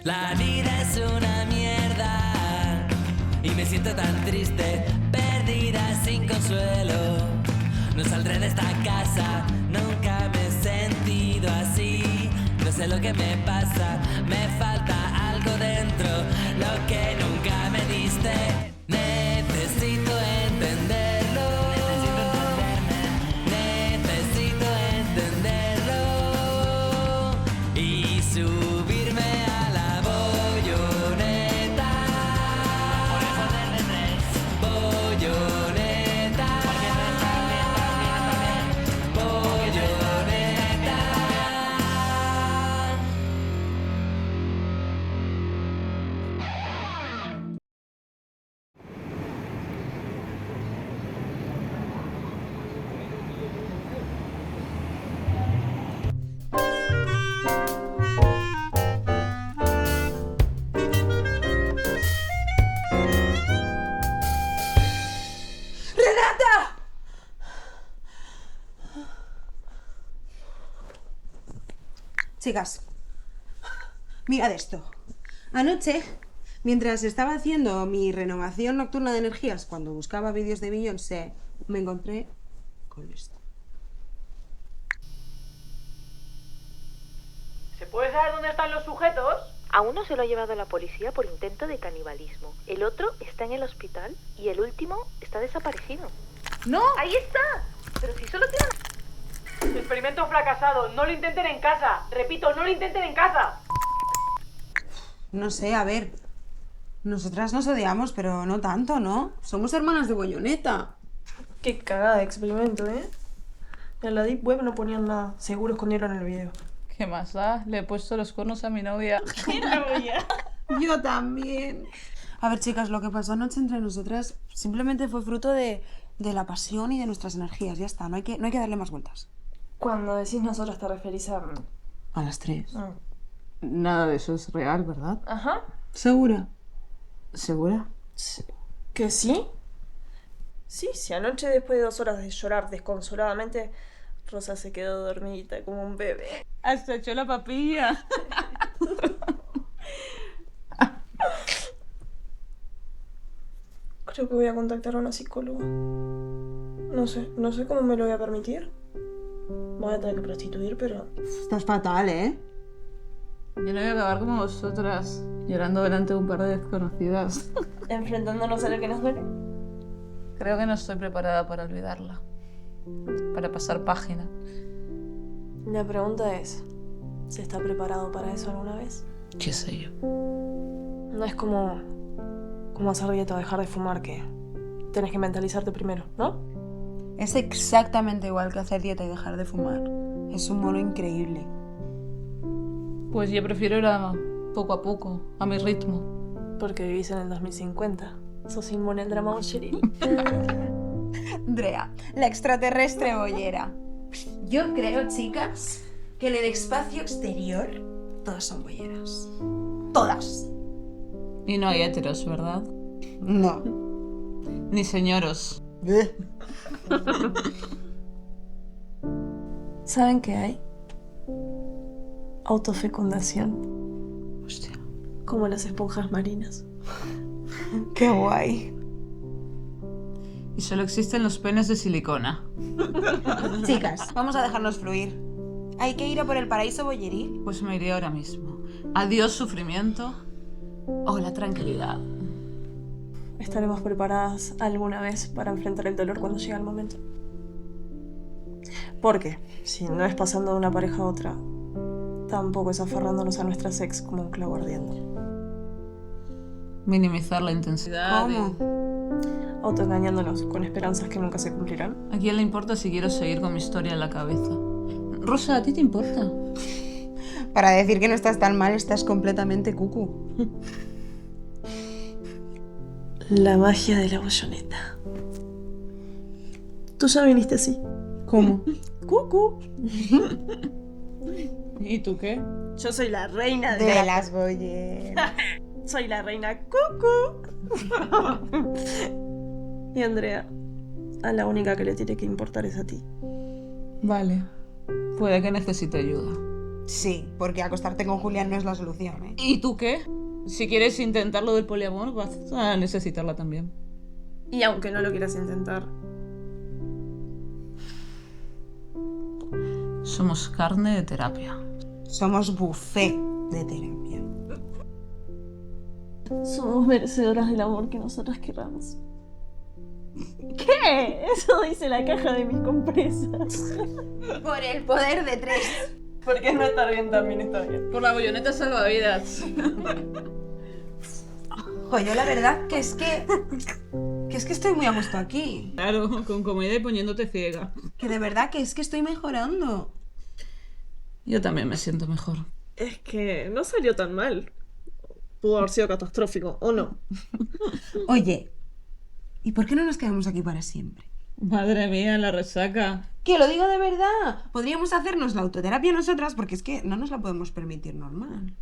La vida es una mierda y me siento tan triste, perdida sin consuelo. No saldré de esta casa, nunca me he sentido así. No sé lo que me pasa, me falta algo dentro, lo que nunca me diste. Necesito entenderlo, necesito entenderlo y subirme a la bolloneta. Por eso desde tres. Bolloneta. Porque tres también, bolloneta. ¡Renata! Chicas, mirad esto. Anoche, mientras estaba haciendo mi renovación nocturna de energías, cuando buscaba vídeos de Beyoncé, me encontré con esto. ¿Se puede saber dónde están los sujetos? A uno se lo ha llevado la policía por intento de canibalismo. El otro está en el hospital y el último está desaparecido. ¡No! ¡Ahí está! Pero si solo tiene Experimento fracasado. No lo intenten en casa. Repito, no lo intenten en casa. No sé, a ver. Nosotras nos odiamos, pero no tanto, ¿no? Somos hermanas de Bolloneta. Qué cagada de experimento, ¿eh? En la Deep Web no ponían nada. Seguro escondieron el video. ¿Qué más da? Le he puesto los cuernos a mi novia. Yo también. A ver, chicas, lo que pasó anoche entre nosotras simplemente fue fruto de la pasión y de nuestras energías. Ya está, no hay que darle más vueltas. Cuando decís nosotras te referís a... A las 3. Nada de eso es real, ¿verdad? Ajá. ¿Segura? ¿Segura? ¿Que sí? Sí, anoche después de 2 horas de llorar desconsoladamente, Rosa se quedó dormidita como un bebé. Hasta echó la papilla. Creo que voy a contactar a una psicóloga. No sé cómo me lo voy a permitir. Voy a tener que prostituir, pero... Estás fatal, ¿eh? Yo no voy a acabar como vosotras, llorando delante de un par de desconocidas. enfrentándonos a lo que nos duele. Creo que no estoy preparada para olvidarla. Para pasar página. La pregunta es, ¿se está preparado para eso alguna vez? ¿Qué sé yo? No es como hacer dieta o dejar de fumar, que tenés que mentalizarte primero, ¿no? Es exactamente igual que hacer dieta y dejar de fumar. Es un mono increíble. Pues yo prefiero ir a poco a poco, a mi ritmo. Porque vivís en el 2050. Sos inmune al drama bolleril. Drea, la extraterrestre bollera. Yo creo, chicas, que en el espacio exterior todas son bolleras. Todas. Y no hay héteros, ¿verdad? No. Ni señoros. ¿Saben qué hay? Autofecundación. Hostia. Como las esponjas marinas. Qué guay. Y solo existen los penes de silicona. Chicas, vamos a dejarnos fluir. Hay que ir a por el paraíso bolleril. Pues me iré ahora mismo. Adiós sufrimiento. Hola tranquilidad. ¿Estaremos preparadas alguna vez para enfrentar el dolor cuando llega el momento? Porque si no es pasando de una pareja a otra, tampoco es aferrándonos a nuestras ex como un clavo ardiendo. Minimizar la intensidad. ¿Cómo? Autoengañándonos con esperanzas que nunca se cumplirán. ¿A quién le importa si quiero seguir con mi historia en la cabeza? Rosa, ¿a ti te importa? Para decir que no estás tan mal, estás completamente cucu. La magia de la bolloneta. Tú ya viniste así. ¿Cómo? Cucu. ¿Y tú qué? Yo soy la reina De las bolleras. Soy la reina Cucu. Y Andrea, a la única que le tiene que importar es a ti. Vale. Puede que necesite ayuda. Sí, porque acostarte con Julián no es la solución, ¿eh? ¿Y tú qué? Si quieres intentar lo del poliamor, vas a necesitarla también. Y aunque no lo quieras intentar. Somos carne de terapia. Somos buffet de terapia. Somos merecedoras del amor que nosotras querramos. ¿Qué? Eso dice la caja de mis compresas. Por el poder de 3. Porque no estar bien también está bien. Por la bolloneta salvavidas. Pues yo la verdad que es que estoy muy a gusto aquí. Claro, con comida y poniéndote ciega. Que de verdad que es que estoy mejorando. Yo también me siento mejor. Es que no salió tan mal. Pudo haber sido catastrófico, ¿o no? Oye, ¿y por qué no nos quedamos aquí para siempre? Madre mía, la resaca. Que lo digo de verdad. Podríamos hacernos la autoterapia nosotras porque es que no nos la podemos permitir normal.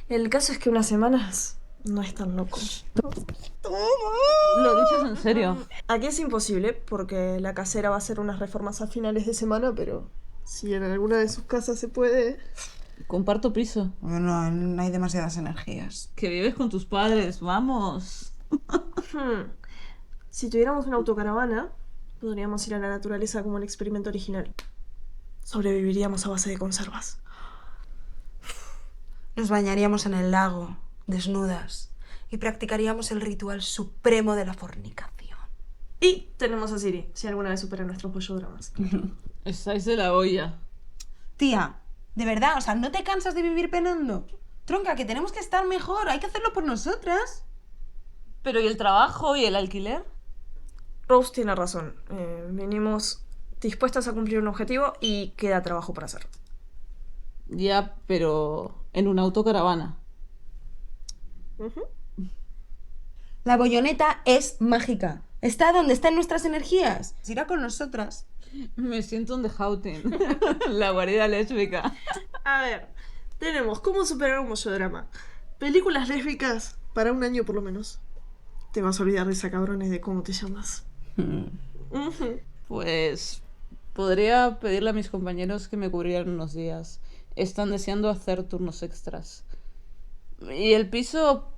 El caso es que unas semanas no es tan loco. ¿Lo dices en serio? Aquí es imposible porque la casera va a hacer unas reformas a finales de semana, pero si en alguna de sus casas se puede... Comparto piso. Bueno, no hay demasiadas energías. Que vives con tus padres, vamos. Si tuviéramos una autocaravana, podríamos ir a la naturaleza como el experimento original. Sobreviviríamos a base de conservas. Nos bañaríamos en el lago, desnudas, y practicaríamos el ritual supremo de la fornicación. Y tenemos a Siri, si alguna vez supera nuestros bollodramas. Estáis de la olla. Tía, de verdad, o sea, ¿no te cansas de vivir penando? Tronca, que tenemos que estar mejor, hay que hacerlo por nosotras. ¿Pero y el trabajo y el alquiler? Rose tiene razón. Venimos dispuestas a cumplir un objetivo y queda trabajo por hacer. Ya, pero en una autocaravana. La bolloneta es mágica. Está donde están nuestras energías. Irá con nosotras. Me siento en The Houten. La guarida lésbica. A ver, tenemos cómo superar un bollodrama. Películas lésbicas para un año por lo menos. Te vas a olvidar de esa cabrones de cómo te llamas. Pues podría pedirle a mis compañeros que me cubrieran unos días. Están deseando hacer turnos extras. Y el piso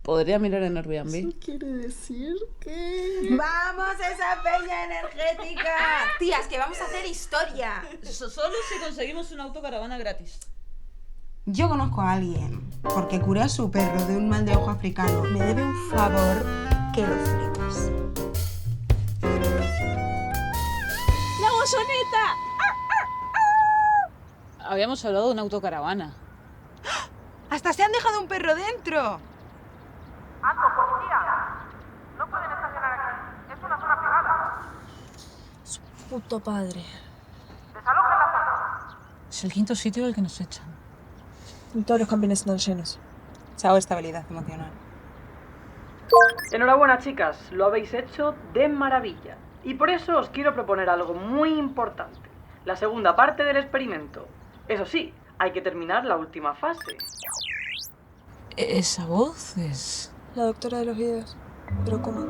podría mirar en Airbnb. ¿Eso quiere decir que...? ¡Vamos, esa peña energética! Tías, que vamos a hacer historia. Solo si conseguimos una autocaravana gratis. Yo conozco a alguien, porque curé a su perro de un mal de ojo africano. Me debe un favor que lo flipas. ¡La bolloneta! Habíamos hablado de una autocaravana. ¡Hasta se han dejado un perro dentro! ¡Alto, policía! No pueden estacionar aquí. Es una zona privada. Su puto padre. Desalojen la zona. Es el quinto sitio del que nos echan. Y todos los campings están llenos. Chao, estabilidad emocional. Enhorabuena, chicas. Lo habéis hecho de maravilla. Y por eso os quiero proponer algo muy importante. La segunda parte del experimento. Eso sí, hay que terminar la última fase. Esa voz es... La doctora de los videos. ¿Pero cómo?